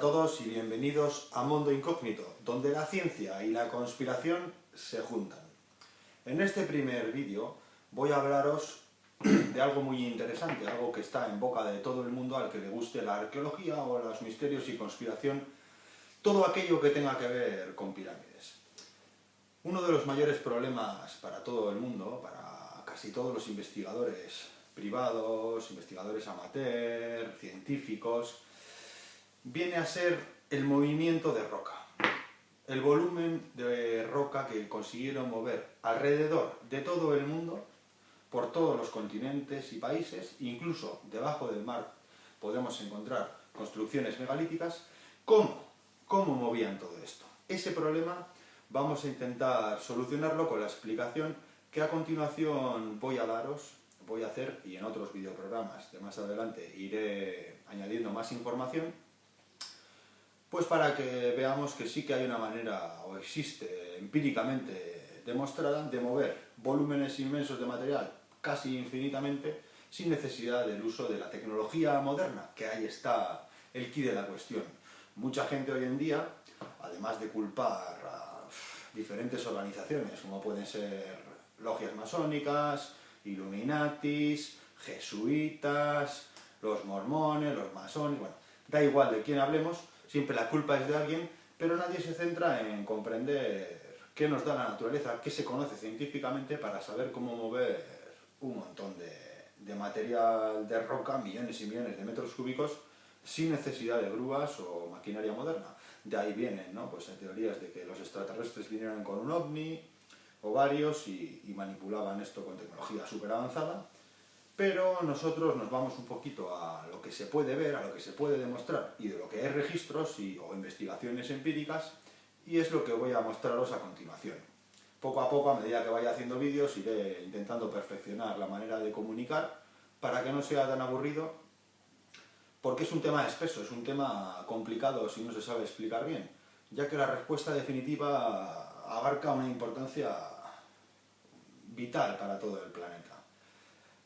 todos y bienvenidos a Mundo Incógnito, donde la ciencia y la conspiración se juntan. En este primer vídeo voy a hablaros de algo muy interesante, algo que está en boca de todo el mundo al que le guste la arqueología o los misterios y conspiración, todo aquello que tenga que ver con pirámides. Uno de los mayores problemas para todo el mundo, para casi todos los investigadores privados, investigadores amateur, científicos, viene a ser el movimiento de roca. El volumen de roca que consiguieron mover alrededor de todo el mundo, por todos los continentes y países, incluso debajo del mar podemos encontrar construcciones megalíticas. ¿Cómo movían todo esto? Ese problema vamos a intentar solucionarlo con la explicación que a continuación voy a hacer, y en otros videoprogramas de más adelante iré añadiendo más información, pues para que veamos que sí que hay una manera, o existe empíricamente demostrada, de mover volúmenes inmensos de material casi infinitamente sin necesidad del uso de la tecnología moderna, que ahí está el quid de la cuestión. Mucha gente hoy en día, además de culpar a diferentes organizaciones, como pueden ser logias masónicas, Illuminatis, jesuitas, los mormones, los masones, bueno, da igual de quién hablemos, siempre la culpa es de alguien, pero nadie se centra en comprender qué nos da la naturaleza, qué se conoce científicamente para saber cómo mover un montón de material de roca, millones y millones de metros cúbicos, sin necesidad de grúas o maquinaria moderna. De ahí vienen, ¿no? Pues hay teorías de que los extraterrestres vinieron con un ovni o varios y manipulaban esto con tecnología súper avanzada, pero nosotros nos vamos un poquito a lo que se puede ver, a lo que se puede demostrar y de lo que hay registros o investigaciones empíricas, y es lo que voy a mostraros a continuación. Poco a poco, a medida que vaya haciendo vídeos, iré intentando perfeccionar la manera de comunicar para que no sea tan aburrido, porque es un tema espeso, es un tema complicado si no se sabe explicar bien, ya que la respuesta definitiva abarca una importancia vital para todo el planeta.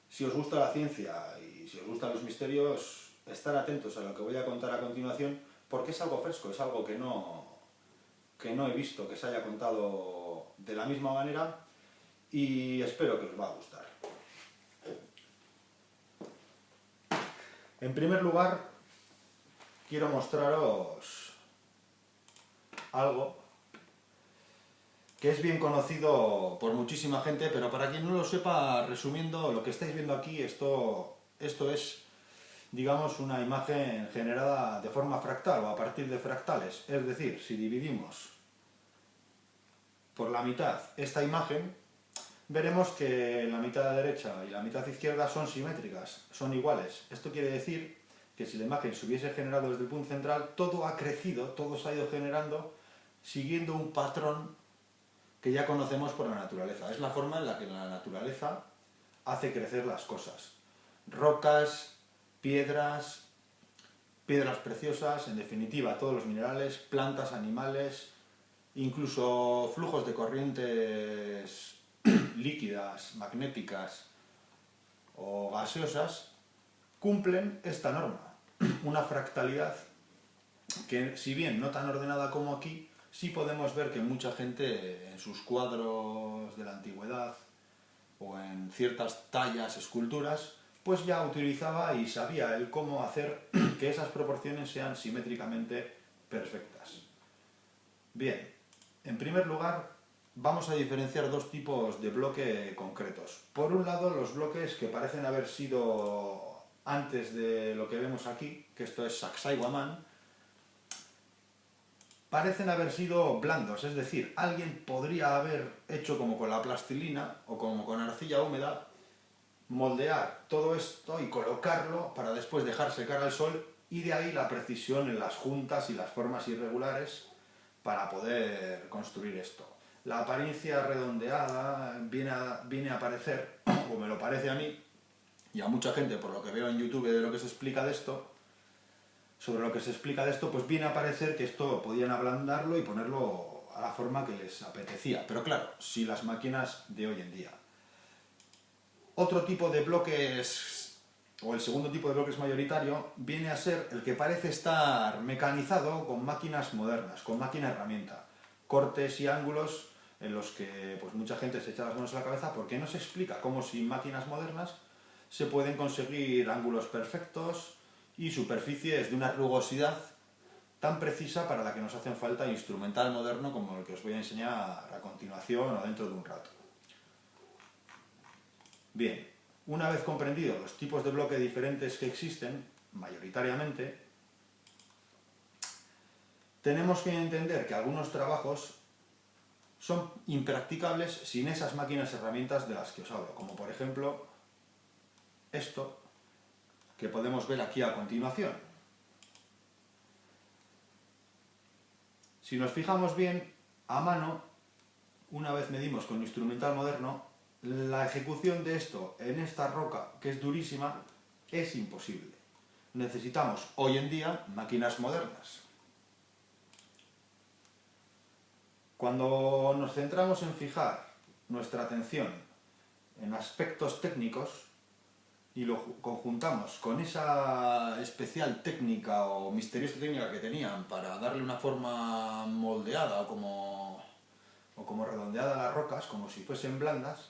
Si os gusta la ciencia y si os gustan los misterios, estar atentos a lo que voy a contar a continuación, porque es algo fresco, es algo que no he visto que se haya contado de la misma manera, y espero que os va a gustar. En primer lugar, quiero mostraros algo que es bien conocido por muchísima gente, pero para quien no lo sepa, resumiendo, lo que estáis viendo aquí, esto es, digamos, una imagen generada de forma fractal o a partir de fractales. Es decir, si dividimos por la mitad esta imagen, veremos que la mitad derecha y la mitad izquierda son simétricas, son iguales. Esto quiere decir que si la imagen se hubiese generado desde el punto central, todo ha crecido, todo se ha ido generando siguiendo un patrón que ya conocemos por la naturaleza. Es la forma en la que la naturaleza hace crecer las cosas. Rocas, piedras preciosas, en definitiva todos los minerales, plantas, animales, incluso flujos de corrientes líquidas, magnéticas o gaseosas, cumplen esta norma, una fractalidad que, si bien no tan ordenada como aquí, sí podemos ver que mucha gente en sus cuadros de la antigüedad o en ciertas tallas, esculturas, pues ya utilizaba y sabía el cómo hacer que esas proporciones sean simétricamente perfectas. Bien, en primer lugar vamos a diferenciar dos tipos de bloque concretos. Por un lado, los bloques que parecen haber sido antes de lo que vemos aquí, que esto es Sacsayhuamán, parecen haber sido blandos, es decir, alguien podría haber hecho como con la plastilina o como con arcilla húmeda, moldear todo esto y colocarlo para después dejar secar al sol, y de ahí la precisión en las juntas y las formas irregulares para poder construir esto. La apariencia redondeada viene a parecer, o me lo parece a mí, y a mucha gente por lo que veo en YouTube de lo que se explica de esto, sobre lo que se explica de esto, pues viene a parecer que esto podían ablandarlo y ponerlo a la forma que les apetecía. Pero claro, si las máquinas de hoy en día. Otro tipo de bloques o el segundo tipo de bloques mayoritario, viene a ser el que parece estar mecanizado con máquinas modernas, con máquina herramienta, cortes y ángulos en los que pues, mucha gente se echa las manos a la cabeza porque no se explica cómo sin máquinas modernas se pueden conseguir ángulos perfectos y superficies de una rugosidad tan precisa para la que nos hacen falta instrumental moderno como el que os voy a enseñar a continuación o dentro de un rato. Bien, una vez comprendidos los tipos de bloque diferentes que existen, mayoritariamente, tenemos que entender que algunos trabajos son impracticables sin esas máquinas herramientas de las que os hablo, como por ejemplo esto que podemos ver aquí a continuación. Si nos fijamos bien, a mano, una vez medimos con instrumental moderno, la ejecución de esto en esta roca, que es durísima, es imposible. Necesitamos hoy en día máquinas modernas. Cuando nos centramos en fijar nuestra atención en aspectos técnicos y lo conjuntamos con esa especial técnica o misteriosa técnica que tenían para darle una forma moldeada o como redondeada a las rocas, como si fuesen blandas,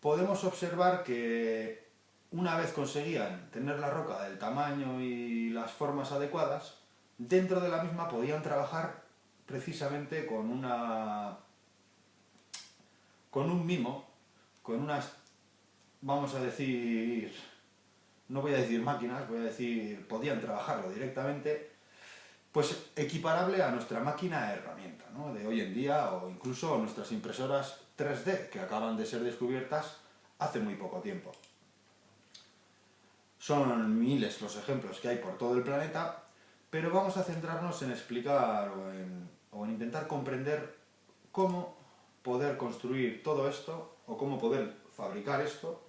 podemos observar que una vez conseguían tener la roca del tamaño y las formas adecuadas, dentro de la misma podían trabajar precisamente con un mimo, con unas, vamos a decir, no voy a decir máquinas, voy a decir, podían trabajarlo directamente, pues equiparable a nuestra máquina herramienta, ¿no?, de hoy en día, o incluso nuestras impresoras 3D que acaban de ser descubiertas hace muy poco tiempo. Son miles los ejemplos que hay por todo el planeta, pero vamos a centrarnos en explicar o en intentar comprender cómo poder construir todo esto o cómo poder fabricar esto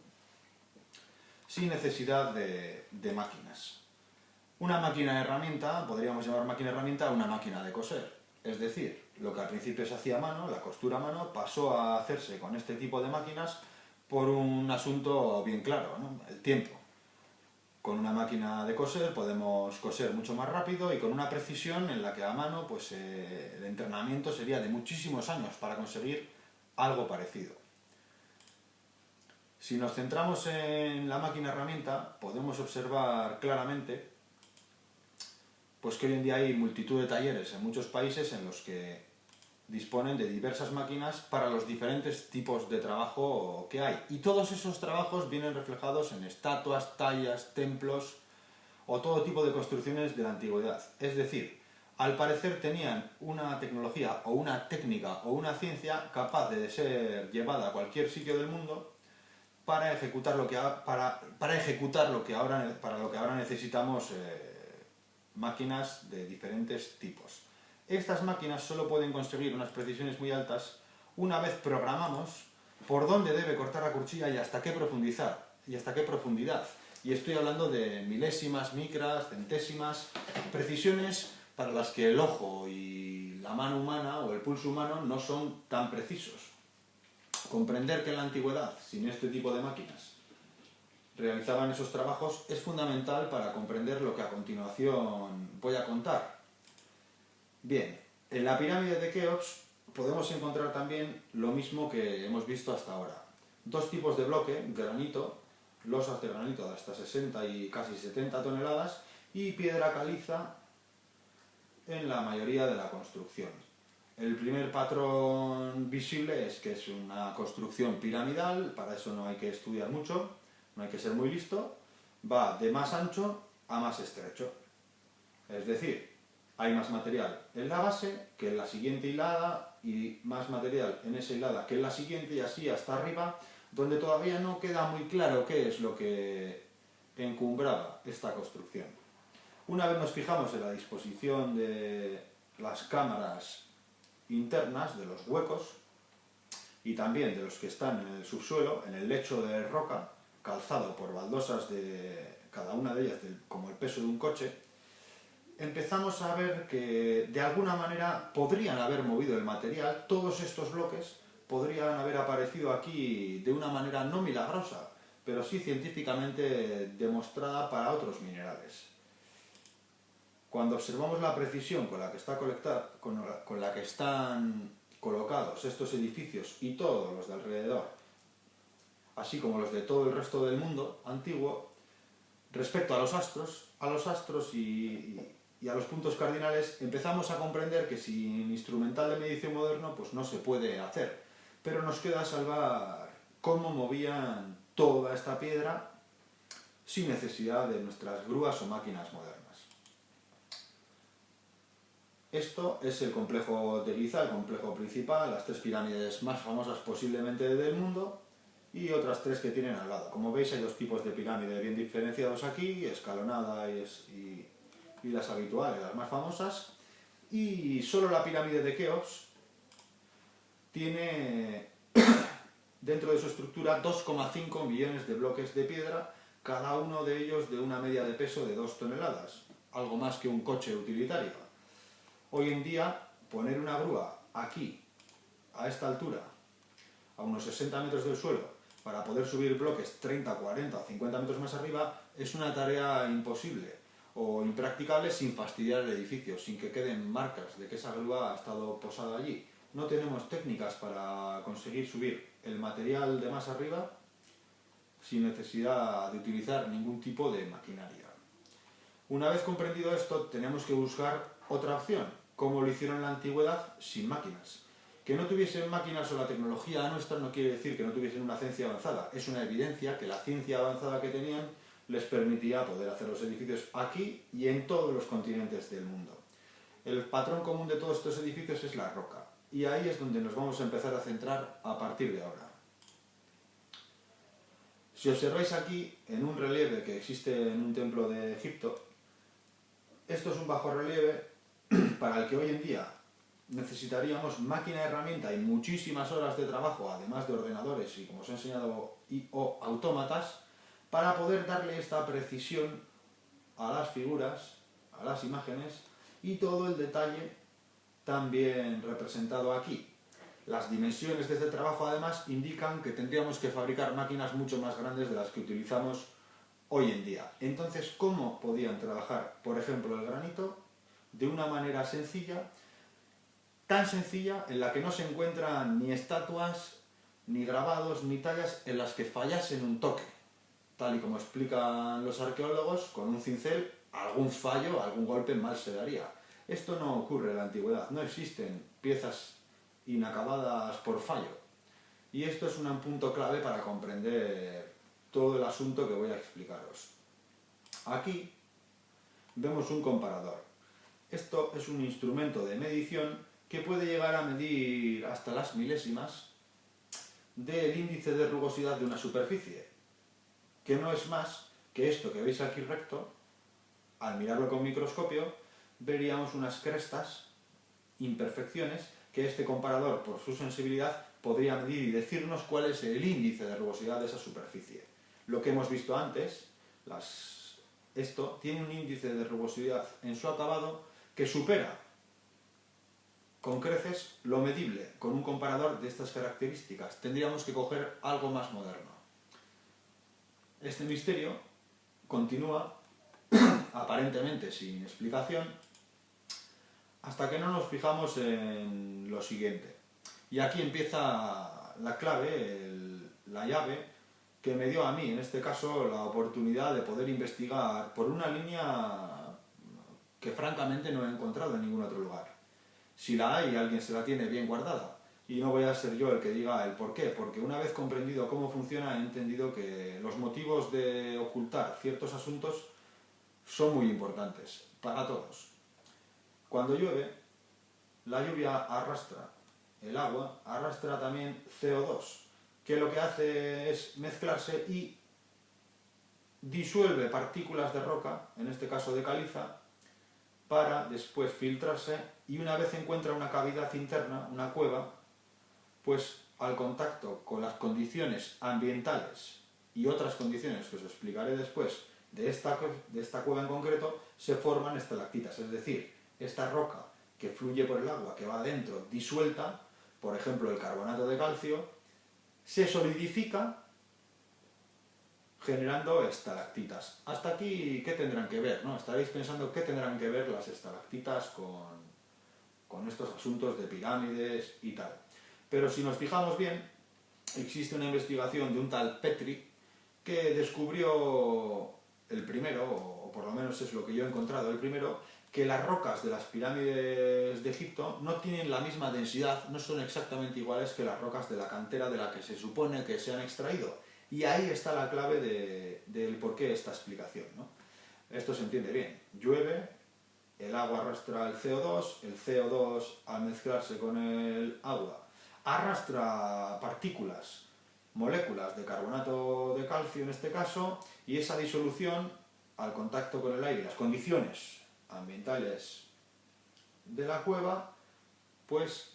sin necesidad de máquinas. Una máquina herramienta, podríamos llamar máquina herramienta a una máquina de coser. Es decir, lo que al principio se hacía a mano, la costura a mano, pasó a hacerse con este tipo de máquinas por un asunto bien claro, ¿no?, el tiempo. Con una máquina de coser podemos coser mucho más rápido y con una precisión en la que a mano pues, el entrenamiento sería de muchísimos años para conseguir algo parecido. Si nos centramos en la máquina herramienta, podemos observar claramente pues que hoy en día hay multitud de talleres en muchos países en los que disponen de diversas máquinas para los diferentes tipos de trabajo que hay. Y todos esos trabajos vienen reflejados en estatuas, tallas, templos o todo tipo de construcciones de la antigüedad. Es decir, al parecer tenían una tecnología o una técnica o una ciencia capaz de ser llevada a cualquier sitio del mundo para ejecutar lo que ahora necesitamos máquinas de diferentes tipos. Estas máquinas solo pueden conseguir unas precisiones muy altas una vez programamos por dónde debe cortar la cuchilla y hasta qué profundidad. Y estoy hablando de milésimas, micras, centésimas, precisiones para las que el ojo y la mano humana o el pulso humano no son tan precisos. Comprender que en la antigüedad, sin este tipo de máquinas, realizaban esos trabajos es fundamental para comprender lo que a continuación voy a contar. Bien, en la pirámide de Keops podemos encontrar también lo mismo que hemos visto hasta ahora. Dos tipos de bloque, granito, losas de granito de hasta 60 y casi 70 toneladas, y piedra caliza en la mayoría de la construcción. El primer patrón visible es que es una construcción piramidal, para eso no hay que estudiar mucho, no hay que ser muy listo, va de más ancho a más estrecho. Es decir, hay más material en la base que en la siguiente hilada y más material en esa hilada que en la siguiente y así hasta arriba, donde todavía no queda muy claro qué es lo que encumbraba esta construcción. Una vez nos fijamos en la disposición de las cámaras internas, de los huecos, y también de los que están en el subsuelo, en el lecho de roca, calzado por baldosas de cada una de ellas como el peso de un coche, empezamos a ver que de alguna manera podrían haber movido el material, todos estos bloques podrían haber aparecido aquí de una manera no milagrosa, pero sí científicamente demostrada para otros minerales. Cuando observamos la precisión con la que con la que están colocados estos edificios y todos los de alrededor, así como los de todo el resto del mundo antiguo, respecto a los astros y a los puntos cardinales, empezamos a comprender que sin instrumental de medición moderno pues no se puede hacer. Pero nos queda salvar cómo movían toda esta piedra sin necesidad de nuestras grúas o máquinas modernas. Esto es el complejo de Giza, el complejo principal, las 3 pirámides más famosas posiblemente del mundo y otras 3 que tienen al lado. Como veis hay 2 tipos de pirámide bien diferenciados aquí, escalonada y las habituales, las más famosas, y solo la pirámide de Keops tiene dentro de su estructura 2,5 millones de bloques de piedra, cada uno de ellos de una media de peso de 2 toneladas, algo más que un coche utilitario. Hoy en día, poner una grúa aquí, a esta altura, a unos 60 metros del suelo, para poder subir bloques 30, 40 o 50 metros más arriba, es una tarea imposible o impracticable sin fastidiar el edificio, sin que queden marcas de que esa grúa ha estado posada allí. No tenemos técnicas para conseguir subir el material de más arriba sin necesidad de utilizar ningún tipo de maquinaria. Una vez comprendido esto, tenemos que buscar otra opción, como lo hicieron en la antigüedad sin máquinas. Que no tuviesen máquinas o la tecnología nuestra no quiere decir que no tuviesen una ciencia avanzada. Es una evidencia que la ciencia avanzada que tenían les permitía poder hacer los edificios aquí y en todos los continentes del mundo. El patrón común de todos estos edificios es la roca. Y ahí es donde nos vamos a empezar a centrar a partir de ahora. Si observáis aquí, en un relieve que existe en un templo de Egipto, esto es un bajorrelieve para el que hoy en día necesitaríamos máquina de herramienta y muchísimas horas de trabajo, además de ordenadores y, como os he enseñado, o autómatas, para poder darle esta precisión a las figuras, a las imágenes y todo el detalle también representado aquí. Las dimensiones de este trabajo además indican que tendríamos que fabricar máquinas mucho más grandes de las que utilizamos hoy en día. Entonces, ¿cómo podían trabajar, por ejemplo, el granito? De una manera sencilla, tan sencilla en la que no se encuentran ni estatuas, ni grabados, ni tallas en las que fallasen un toque. Tal y como explican los arqueólogos, con un cincel algún fallo, algún golpe mal se daría. Esto no ocurre en la antigüedad, no existen piezas inacabadas por fallo. Y esto es un punto clave para comprender todo el asunto que voy a explicaros. Aquí vemos un comparador. Esto es un instrumento de medición que puede llegar a medir hasta las milésimas del índice de rugosidad de una superficie, que no es más que esto que veis aquí recto. Al mirarlo con microscopio veríamos unas crestas, imperfecciones, que este comparador, por su sensibilidad, podría medir y decirnos cuál es el índice de rugosidad de esa superficie. Lo que hemos visto antes, esto tiene un índice de rugosidad en su acabado que supera con creces lo medible con un comparador de estas características. Tendríamos que coger algo más moderno. Este misterio continúa aparentemente sin explicación hasta que no nos fijamos en lo siguiente. Y aquí empieza la clave, la llave que me dio a mí, en este caso, la oportunidad de poder investigar por una línea que francamente no he encontrado en ningún otro lugar. Si la hay, alguien se la tiene bien guardada. Y no voy a ser yo el que diga el por qué, porque una vez comprendido cómo funciona, he entendido que los motivos de ocultar ciertos asuntos son muy importantes para todos. Cuando llueve, la lluvia arrastra el agua, arrastra también CO2, que lo que hace es mezclarse y disuelve partículas de roca, en este caso de caliza, para después filtrarse y una vez encuentra una cavidad interna, una cueva, pues al contacto con las condiciones ambientales y otras condiciones que os explicaré después de esta cueva en concreto, se forman estalactitas, es decir, esta roca que fluye por el agua, que va adentro disuelta, por ejemplo el carbonato de calcio, se solidifica generando estalactitas. Hasta aquí, ¿qué tendrán que ver, no? Estaréis pensando qué tendrán que ver las estalactitas con estos asuntos de pirámides y tal. Pero si nos fijamos bien, existe una investigación de un tal Petrie que descubrió el primero, o por lo menos es lo que yo he encontrado, el primero, que las rocas de las pirámides de Egipto no tienen la misma densidad, no son exactamente iguales que las rocas de la cantera de la que se supone que se han extraído. Y ahí está la clave del porqué esta explicación, ¿no? Esto se entiende bien. Llueve, el agua arrastra el CO2 al mezclarse con el agua arrastra partículas, moléculas de carbonato de calcio en este caso, y esa disolución al contacto con el aire, las condiciones ambientales de la cueva, pues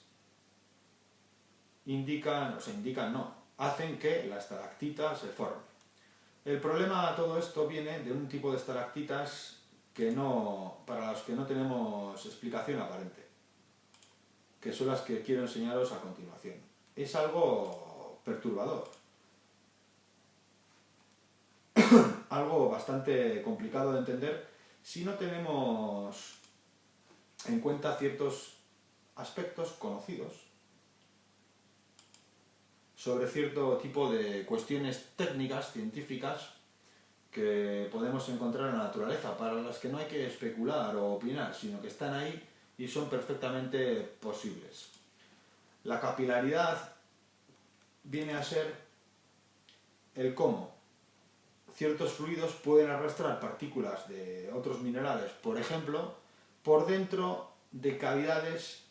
hacen que la estalactita se forme. El problema de todo esto viene de un tipo de estalactitas para los que no tenemos explicación aparente, que son las que quiero enseñaros a continuación. Es algo perturbador, algo bastante complicado de entender si no tenemos en cuenta ciertos aspectos conocidos sobre cierto tipo de cuestiones técnicas, científicas, que podemos encontrar en la naturaleza, para las que no hay que especular o opinar, sino que están ahí y son perfectamente posibles. La capilaridad viene a ser el cómo ciertos fluidos pueden arrastrar partículas de otros minerales, por ejemplo, por dentro de cavidades,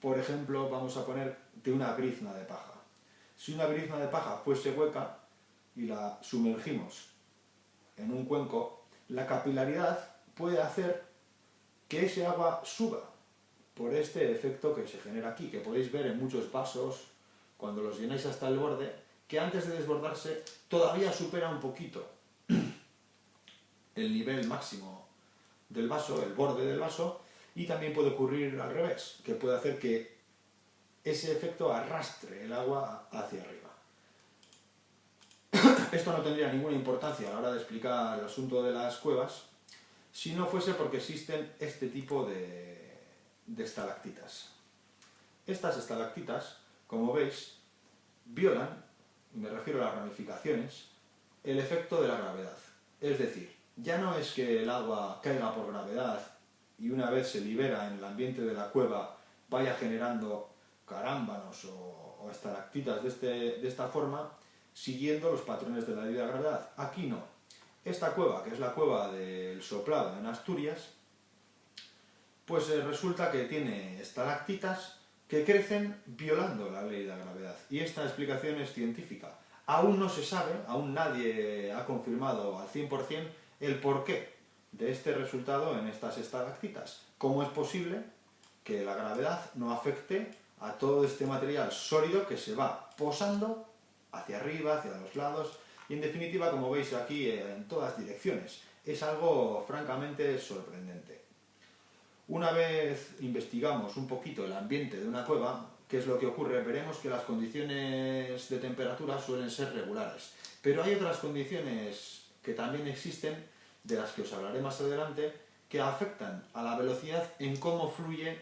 por ejemplo, vamos a poner, de una brizna de paja. Si una brizna de paja fuese hueca y la sumergimos en un cuenco, la capilaridad puede hacer que ese agua suba por este efecto que se genera aquí, que podéis ver en muchos vasos cuando los llenáis hasta el borde, que antes de desbordarse todavía supera un poquito el nivel máximo del vaso, el borde del vaso, y también puede ocurrir al revés, que puede hacer que ese efecto arrastre el agua hacia arriba. Esto no tendría ninguna importancia a la hora de explicar el asunto de las cuevas si no fuese porque existen este tipo de estalactitas. Estas estalactitas, como veis, violan, me refiero a las ramificaciones, el efecto de la gravedad. Es decir, ya no es que el agua caiga por gravedad y una vez se libera en el ambiente de la cueva vaya generando carámbanos o estalactitas de esta forma, siguiendo los patrones de la ley de la gravedad. Aquí no. Esta cueva, que es la cueva del Soplado en Asturias, pues resulta que tiene estalactitas que crecen violando la ley de la gravedad. Y esta explicación es científica. Aún no se sabe, aún nadie ha confirmado al 100% el porqué de este resultado en estas estalactitas. ¿Cómo es posible que la gravedad no afecte a todo este material sólido que se va posando hacia arriba, hacia los lados, y en definitiva, como veis aquí, en todas direcciones? Es algo francamente sorprendente. Una vez investigamos un poquito el ambiente de una cueva, ¿qué es lo que ocurre? Veremos que las condiciones de temperatura suelen ser regulares. Pero hay otras condiciones que también existen, de las que os hablaré más adelante, que afectan a la velocidad en cómo fluye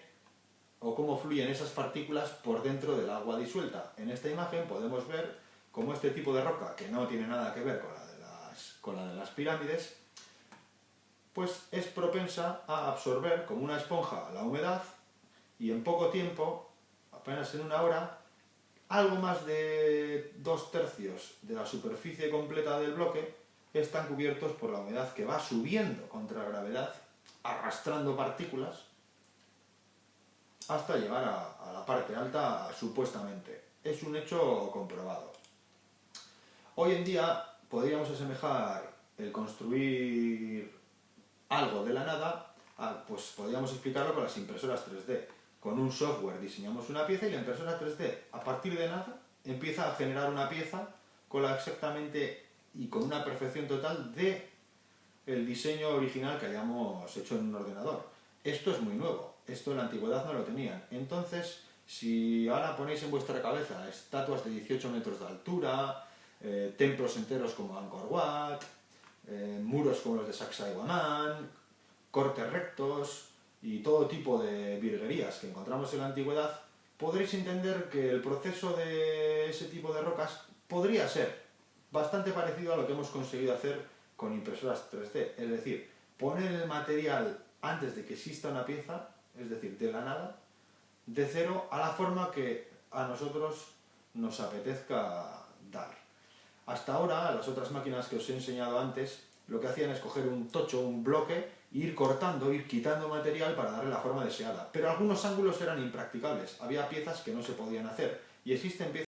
o cómo fluyen esas partículas por dentro del agua disuelta. En esta imagen podemos ver cómo este tipo de roca, que no tiene nada que ver con la de las pirámides, pues es propensa a absorber como una esponja la humedad y en poco tiempo, apenas en una hora, algo más de 2/3 de la superficie completa del bloque están cubiertos por la humedad que va subiendo contra la gravedad, arrastrando partículas, hasta llegar a la parte alta supuestamente. Es un hecho comprobado. Hoy en día podríamos asemejar el construir algo de la nada, pues podríamos explicarlo con las impresoras 3D. Con un software diseñamos una pieza y la impresora 3D, a partir de nada, empieza a generar una pieza exactamente y con una perfección total de el diseño original que hayamos hecho en un ordenador. Esto es muy nuevo, esto en la antigüedad no lo tenían. Entonces, si ahora ponéis en vuestra cabeza estatuas de 18 metros de altura, templos enteros como Angkor Wat, muros como los de Sacsayhuamán, cortes rectos y todo tipo de virguerías que encontramos en la antigüedad, podréis entender que el proceso de ese tipo de rocas podría ser bastante parecido a lo que hemos conseguido hacer con impresoras 3D, es decir, poner el material antes de que exista una pieza, es decir, de la nada, de cero a la forma que a nosotros nos apetezca dar. Hasta ahora, las otras máquinas que os he enseñado antes, lo que hacían es coger un tocho, un bloque, e ir cortando, ir quitando material para darle la forma deseada. Pero algunos ángulos eran impracticables, había piezas que no se podían hacer, y existen piezas